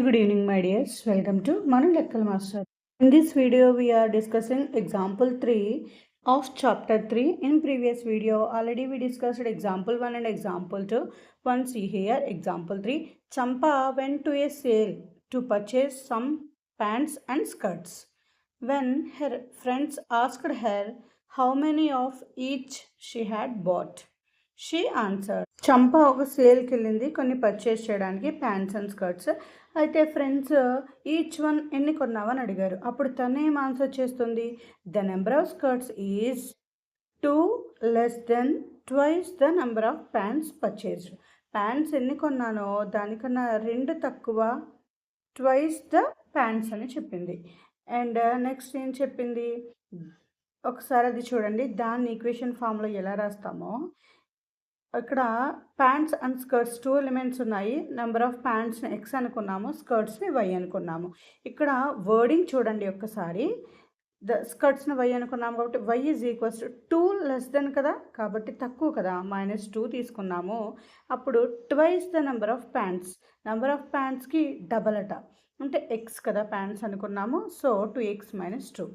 Good evening, my dears. Welcome to Manu Lekkal Master. In this video, we are discussing example 3 of chapter 3. In previous video, already we discussed example 1 and example 2. Once see here, example 3. Champa went to a sale to purchase some pants and skirts. When her friends asked her how many of each she had bought, she answer. చంప ఒక సేల్కి వెళ్ళింది కొన్ని purchase చేయడానికి pants and skirts. అయితే friends each one ఎన్ని కొన్నావని అడిగారు. అప్పుడు తను ఏం ఆన్సర్ చేస్తుంది, the number of skirts is 2 less than twice the number of pants purchased. Pants ఎన్ని కొన్నానో దానికన్నా 2 తక్కువ, ట్వైస్ ద ప్యాంట్స్ అని చెప్పింది. అండ్ నెక్స్ట్ ఏం చెప్పింది, ఒకసారి అది చూడండి. దాన్ని ఈక్వేషన్ ఫామ్లో ఎలా రాస్తామో, ఇక్కడ ప్యాంట్స్ అండ్ స్కర్ట్స్ 2 ఎలిమెంట్స్ ఉన్నాయి. నెంబర్ ఆఫ్ ప్యాంట్స్ని ఎక్స్ అనుకున్నాము, స్కర్ట్స్ని వై అనుకున్నాము. ఇక్కడ వర్డింగ్ చూడండి ఒక్కసారి. స్కర్ట్స్ని వై అనుకున్నాము కాబట్టి y is equals to 2 less than కదా, కాబట్టి తక్కువ కదా, -2 తీసుకున్నాము. అప్పుడు twice the number of pants, number of ప్యాంట్స్కి డబల్ అట, అంటే ఎక్స్ కదా ప్యాంట్స్ అనుకున్నాము. So 2x - 2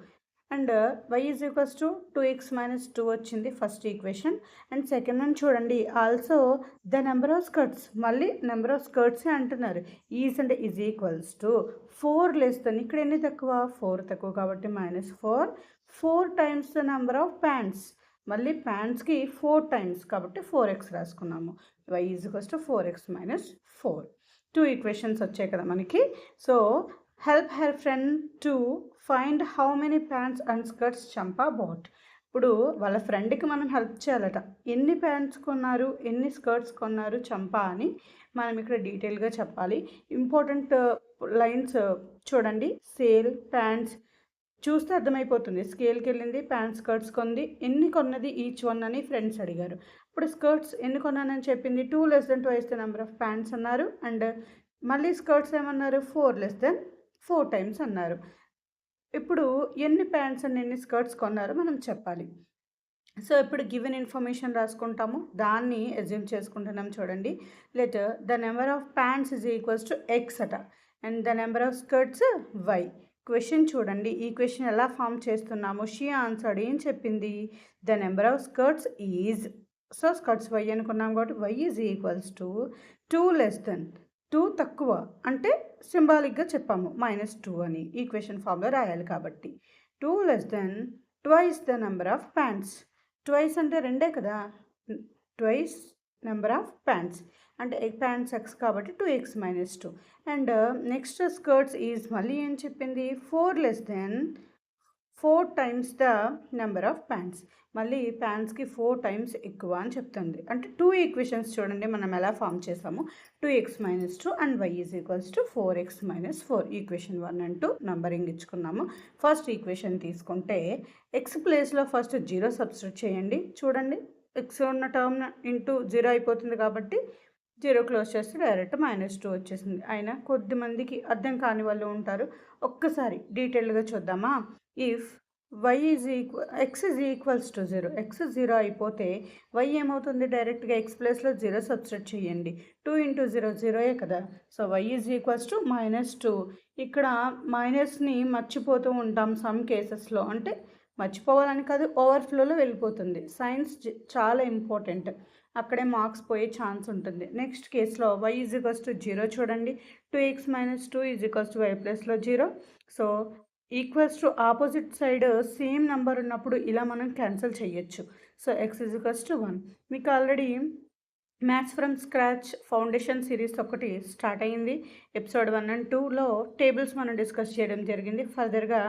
and y is equals to 2x - 2 వచ్చింది ఫస్ట్ ఈక్వేషన్. అండ్ సెకండ్ అని చూడండి, also the number of skirts, మళ్ళీ నెంబర్ ఆఫ్ స్కర్ట్సే అంటున్నారు. ఈజ్ అంటే is equals to 4 less than, ఇక్కడ ఎన్ని తక్కువ, 4 తక్కువ కాబట్టి -4. 4 times the number of pants, మళ్ళీ ప్యాంట్స్కి 4 times కాబట్టి 4x రాసుకున్నాము. y is equals to 4x - 4. 2 equations వచ్చాయి కదా మనకి. So help her friend to find how many pants and skirts Champa bought. ఇప్పుడు వాళ్ళ ఫ్రెండ్కి మనం హెల్ప్ చేయాలట, ఎన్ని ప్యాంట్స్ కొన్నారు ఎన్ని స్కర్ట్స్ కొన్నారు చంపా అని మనం ఇక్కడ డీటెయిల్గా చెప్పాలి. ఇంపార్టెంట్ లైన్స్ చూడండి. సేల్ ప్యాంట్స్ చూస్తే అర్థమైపోతుంది. స్కేల్కి వెళ్ళింది, ప్యాంట్స్ స్కర్ట్స్ కొంది, ఎన్ని కొన్నది ఈచ్ వన్ అని ఫ్రెండ్స్ అడిగారు. ఇప్పుడు స్కర్ట్స్ ఎన్ని కొన్నానని చెప్పింది, 2 less than twice the number of pants అన్నారు. అండ్ మళ్ళీ స్కర్ట్స్ ఏమన్నారు, 4 less than 4 times అన్నారు. ఇప్పుడు ఎన్ని ప్యాంట్స్ అండ్ ఎన్ని స్కర్ట్స్ కొన్నారో మనం చెప్పాలి. సో ఇప్పుడు గివెన్ ఇన్ఫర్మేషన్ రాసుకుంటాము, దాన్ని అజ్యూమ్ చేసుకుంటున్నాం. చూడండి, let the number of pants is equals to x అట, and the number of skirts y. Question చూడండి, ఈ క్వశ్చన్ ఎలా ఫామ్ చేస్తున్నాము. షీ ఆన్సర్డ్, ఏం చెప్పింది, the number of skirts is, so skirts y అనుకున్నాం కాబట్టి y is equals to 2 less than, 2 తక్కువ అంటే సింబాలిక్గా చెప్పాము -2 అని ఈక్వేషన్ ఫామ్లో రాయాలి కాబట్టి. 2 less than twice the number of pants, twice అంటే 2 కదా, ట్వైస్ నెంబర్ ఆఫ్ ప్యాంట్స్ అంటే ప్యాంట్స్ ఎక్స్ కాబట్టి 2x - 2. And next skirts is, మళ్ళీ ఏం చెప్పింది, 4 less than 4 times the number of pants, మళ్ళీ ప్యాంట్స్కి 4 times ఎక్కువ అని చెప్తుంది. అంటే 2 ఈక్వేషన్స్ చూడండి మనం ఎలా ఫామ్ చేసాము. 2x - 2 and y is equals to 4x - 4. Equation 1 and 2 numbering ఇచ్చుకున్నాము. ఫస్ట్ ఈక్వేషన్ తీసుకుంటే ఎక్స్ ప్లేస్లో ఫస్ట్ 0 సబ్స్టిట్యూట్ చేయండి. చూడండి, ఎక్స్ ఉన్న టర్మ్ ఇంటూ 0 అయిపోతుంది కాబట్టి 0 క్లోజ్ చేస్తే డైరెక్ట్ -2 వచ్చేసింది. అయినా కొద్దిమందికి అర్థం కాని వాళ్ళు ఉంటారు, ఒక్కసారి డీటెయిల్గా చూద్దామా. If y is equal X is equals to 0, X 0 అయిపోతే y ఏమవుతుంది, డైరెక్ట్గా ఎక్స్ ప్లేస్లో 0 సబ్స్టిట్యూట్ చేయండి. 2 × 0 0 కదా, so y is equals to -2. ఇక్కడ మైనస్ని మర్చిపోతూ ఉంటాం సమ్ కేసెస్లో, అంటే మర్చిపోవాలని కాదు, ఓవర్ఫ్లోలో వెళ్ళిపోతుంది. సైన్స్ చాలా ఇంపార్టెంట్, అక్కడే మార్క్స్ పోయే ఛాన్స్ ఉంటుంది. నెక్స్ట్ కేసులో y ఈజ్ ఈక్వల్స్ టు 0 చూడండి, 2x - 2 is equals to y ప్లస్లో 0. So equals to opposite side same number ఉన్నప్పుడు ఇలా మనం క్యాన్సిల్ చేయొచ్చు. So x is equals to 1. మీకు already maths from scratch foundation series ఒకటి స్టార్ట్ అయింది. ఎపిసోడ్ 1 and 2లో టేబుల్స్ మనం డిస్కస్ చేయడం జరిగింది. ఫర్దర్గా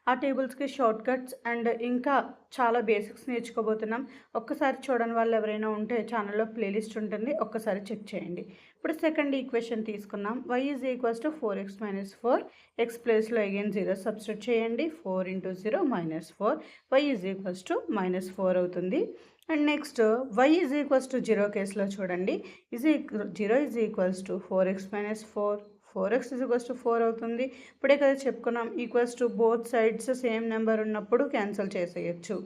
ఆ టేబుల్స్కి షార్ట్ కట్స్ అండ్ ఇంకా చాలా బేసిక్స్ నేర్చుకోబోతున్నాం. ఒక్కసారి చూడని వాళ్ళు ఎవరైనా ఉంటే ఛానల్లో ప్లేలిస్ట్ ఉంటుంది, ఒక్కసారి చెక్ చేయండి. ఇప్పుడు సెకండ్ ఈక్వేషన్ తీసుకున్నాం. y is equals to 4x - 4. X ప్లేస్లో అగైన్ 0 సబ్స్టిట్యూట్ చేయండి. 4 × 0 -4. y ఈజ్ ఈక్వల్స్ టు -4 అవుతుంది. And next y is equals to 0 కేసులో చూడండి, 0 is equals to 4x - 4. 4x is equals to 4 అవుతుంది. ఇప్పుడే కదా చెప్పుకున్నాం, equals to both sides same number ఉన్నప్పుడు క్యాన్సిల్ చేసేయచ్చు.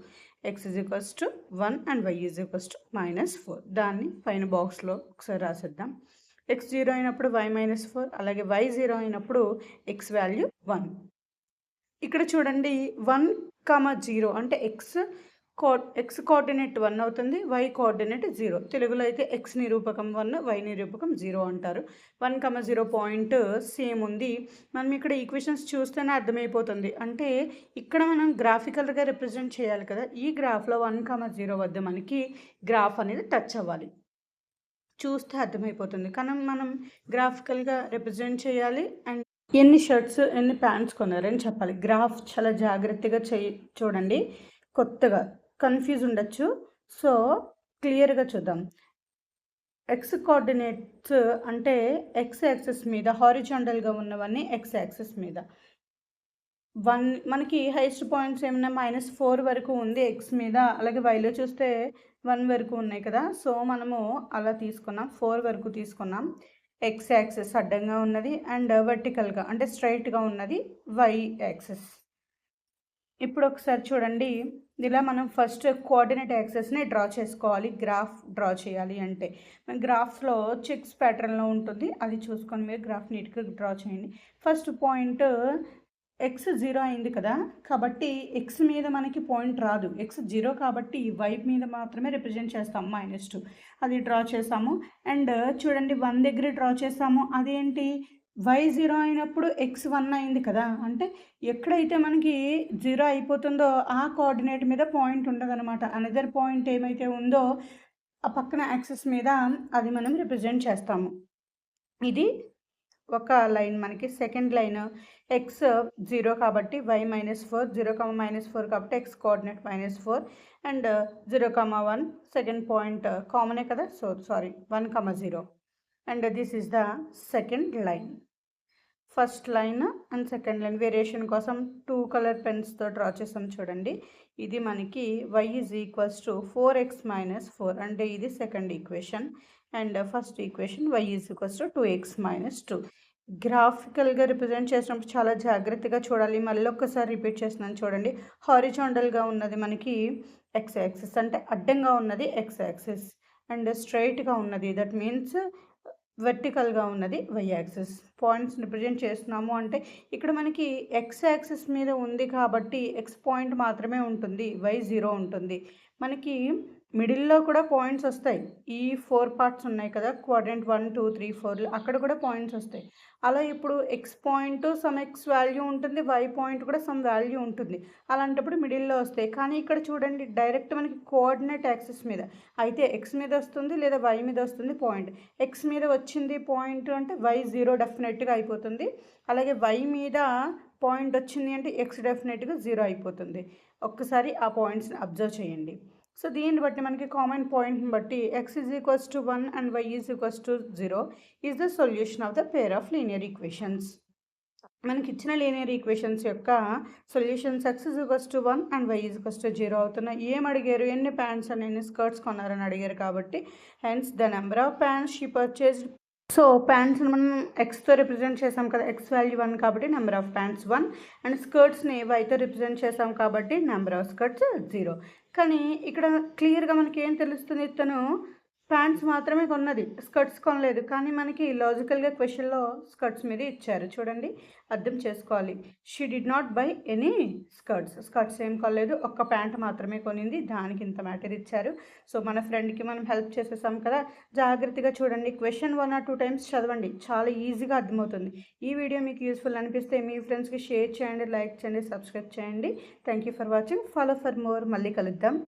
x is equals to 1 and y is equals to -4. దాన్ని పైన బాక్స్లో ఒకసారి రాసేద్దాం. ఎక్స్ 0 అయినప్పుడు y-4, అలాగే y 0 అయినప్పుడు x వాల్యూ 1. ఇక్కడ చూడండి 1,0 అంటే ఎక్స్ కోఆర్డినేట్ 1 అవుతుంది, y కోఆర్డినేట్ 0. తెలుగులో అయితే x నిరూపకం 1, y నిరూపకం 0 అంటారు. 1,0 పాయింట్ సేమ్ ఉంది. మనం ఇక్కడ ఈక్వేషన్స్ చూస్తేనే అర్థమైపోతుంది. అంటే ఇక్కడ మనం గ్రాఫికల్గా రిప్రజెంట్ చేయాలి కదా. ఈ గ్రాఫ్లో 1,0 వద్ద మనకి గ్రాఫ్ అనేది టచ్ అవ్వాలి. చూస్తే అర్థమైపోతుంది. కానీ మనం గ్రాఫికల్గా రిప్రజెంట్ చేయాలి అండ్ ఎన్ని షర్ట్స్ ఎన్ని ప్యాంట్స్ కొన్నారని చెప్పాలి. గ్రాఫ్ చాలా జాగ్రత్తగా చూడండి. కొత్తగా కన్ఫ్యూజ్ ఉండొచ్చు. సో క్లియర్గా చూద్దాం. ఎక్స్ కోఆర్డినేట్స్ అంటే ఎక్స్ యాక్సిస్ మీద హారిజాంటల్గా ఉన్నవన్నీ ఎక్స్ యాక్సిస్ మీద 1 మనకి హైయెస్ట్ పాయింట్స్ ఏమన్నా -4 వరకు ఉంది ఎక్స్ మీద, అలాగే వైలో చూస్తే 1 వరకు ఉన్నాయి కదా. సో మనము అలా తీసుకున్నాం, 4 వరకు తీసుకున్నాం. ఎక్స్ యాక్సిస్ అడ్డంగా ఉన్నది అండ్ వర్టికల్గా అంటే స్ట్రైట్గా ఉన్నది వై యాక్సిస్. ఇప్పుడు ఒకసారి చూడండి, ఇలా మనం ఫస్ట్ కోఆర్డినేట్ యాక్సెస్ని డ్రా చేసుకోవాలి. గ్రాఫ్ డ్రా చేయాలి అంటే మన గ్రాఫ్లో చెక్స్ ప్యాటర్న్లో ఉంటుంది, అది చూసుకొని మీరు గ్రాఫ్ నీట్గా డ్రా చేయండి. ఫస్ట్ పాయింట్ ఎక్స్ 0 అయింది కదా, కాబట్టి ఎక్స్ మీద మనకి పాయింట్ రాదు. ఎక్స్ 0 కాబట్టి వై మీద మాత్రమే రిప్రజెంట్ చేస్తాం, -2 అది డ్రా చేసాము. అండ్ చూడండి 1 దగ్గర డ్రా చేసాము. అదేంటి వై 0 అయినప్పుడు ఎక్స్ 1 అయింది కదా, అంటే ఎక్కడైతే మనకి 0 అయిపోతుందో ఆ కోఆర్డినేట్ మీద పాయింట్ ఉండదన్నమాట. అనదర్ పాయింట్ ఏమైతే ఉందో ఆ పక్కన యాక్సిస్ మీద అది మనం రిప్రజెంట్ చేస్తాము. ఇది ఒక లైన్. మనకి సెకండ్ లైన్ ఎక్స్ 0 కాబట్టి y -4, 0,-4 కాబట్టి X coordinate -4 and 0,1 second point కామనే కదా, so sorry 1,0 and this is the second line. First line and second line variation కోసం 2 కలర్ పెన్స్తో డ్రా చేసాం చూడండి. ఇది మనకి y = 4x - 4 అంటే ఇది second equation and first equation y = 2x - 2. గ్రాఫికల్గా రిప్రజెంట్ చేసినప్పుడు చాలా జాగ్రత్తగా చూడాలి. మళ్ళీ ఒక్కసారి రిపీట్ చేస్తున్నాను చూడండి. హారిజాంటల్గా ఉన్నది మనకి ఎక్స్ యాక్సిస్ అంటే అడ్డంగా ఉన్నది ఎక్స్ యాక్సిస్ అండ్ స్ట్రైట్గా ఉన్నది దట్ మీన్స్ వర్టికల్గా ఉన్నది వై యాక్సిస్. పాయింట్స్ రిప్రజెంట్ చేస్తున్నాము అంటే ఇక్కడ మనకి ఎక్స్ యాక్సిస్ మీద ఉంది కాబట్టి ఎక్స్ పాయింట్ మాత్రమే ఉంటుంది, వై 0 ఉంటుంది. మనకి మిడిల్లో కూడా పాయింట్స్ వస్తాయి. ఈ 4 పార్ట్స్ ఉన్నాయి కదా, క్వాడ్రంట్ 1, 2, 3, 4 అక్కడ కూడా పాయింట్స్ వస్తాయి. అలా ఇప్పుడు X point some X value ఉంటుంది, వై పాయింట్ కూడా సమ్ వాల్యూ ఉంటుంది. అలాంటప్పుడు మిడిల్లో వస్తాయి. కానీ ఇక్కడ చూడండి డైరెక్ట్ మనకి కోఆర్డినేట్ యాక్సిస్ మీద అయితే ఎక్స్ మీద వస్తుంది లేదా వై మీద వస్తుంది పాయింట్. ఎక్స్ మీద వచ్చింది పాయింట్ అంటే వై 0 డెఫినెట్గా అయిపోతుంది. అలాగే వై మీద పాయింట్ వచ్చింది అంటే ఎక్స్ డెఫినెట్గా 0 అయిపోతుంది. ఒక్కసారి ఆ పాయింట్స్ని అబ్జర్వ్ చేయండి. సో దీన్ని బట్టి మనకి కామన్ పాయింట్ని బట్టి x = 1 and y = 0 is the solution of the pair of linear equations. మనకి ఇచ్చిన లీనియర్ ఈక్వేషన్స్ యొక్క సొల్యూషన్స్ x = 1 అండ్ y = 0 అవుతున్నాయి. ఏం అడిగారు, ఎన్ని ప్యాంట్స్ అని ఎన్ని స్కర్ట్స్ కొన్నారని అడిగారు కాబట్టి hence the number of pants she purchased. So ప్యాంట్స్ని మనం ఎక్స్తో రిప్రజెంట్ చేసాం కదా, ఎక్స్ వాల్యూ 1 కాబట్టి నెంబర్ ఆఫ్ ప్యాంట్స్ 1 అండ్ స్కర్ట్స్ని వైతో రిప్రజెంట్ చేసాం కాబట్టి నెంబర్ ఆఫ్ స్కర్ట్స్ 0. కానీ ఇక్కడ క్లియర్గా మనకి ఏం తెలుస్తుంది, తను ప్యాంట్స్ మాత్రమే కొన్నది, స్కర్ట్స్ కొనలేదు. కానీ మనకి లాజికల్గా క్వశ్చన్లో స్కర్ట్స్ మీద ఇచ్చారు చూడండి, అర్థం చేసుకోవాలి. She did not by any skirts ఏం కొనలేదు, ఒక్క ప్యాంట్ మాత్రమే కొనింది, దానికి ఇంత మ్యాటర్ ఇచ్చారు. సో మన ఫ్రెండ్కి మనం హెల్ప్ చేసేసాం కదా. జాగ్రత్తగా చూడండి, క్వశ్చన్ 1 or 2 టైమ్స్ చదవండి, చాలా ఈజీగా అర్థమవుతుంది. ఈ వీడియో మీకు యూస్ఫుల్ అనిపిస్తే మీ ఫ్రెండ్స్కి షేర్ చేయండి, లైక్ చేయండి, సబ్స్క్రైబ్ చేయండి. Thank you for watching. Follow for more. మళ్ళీ కలుద్దాం.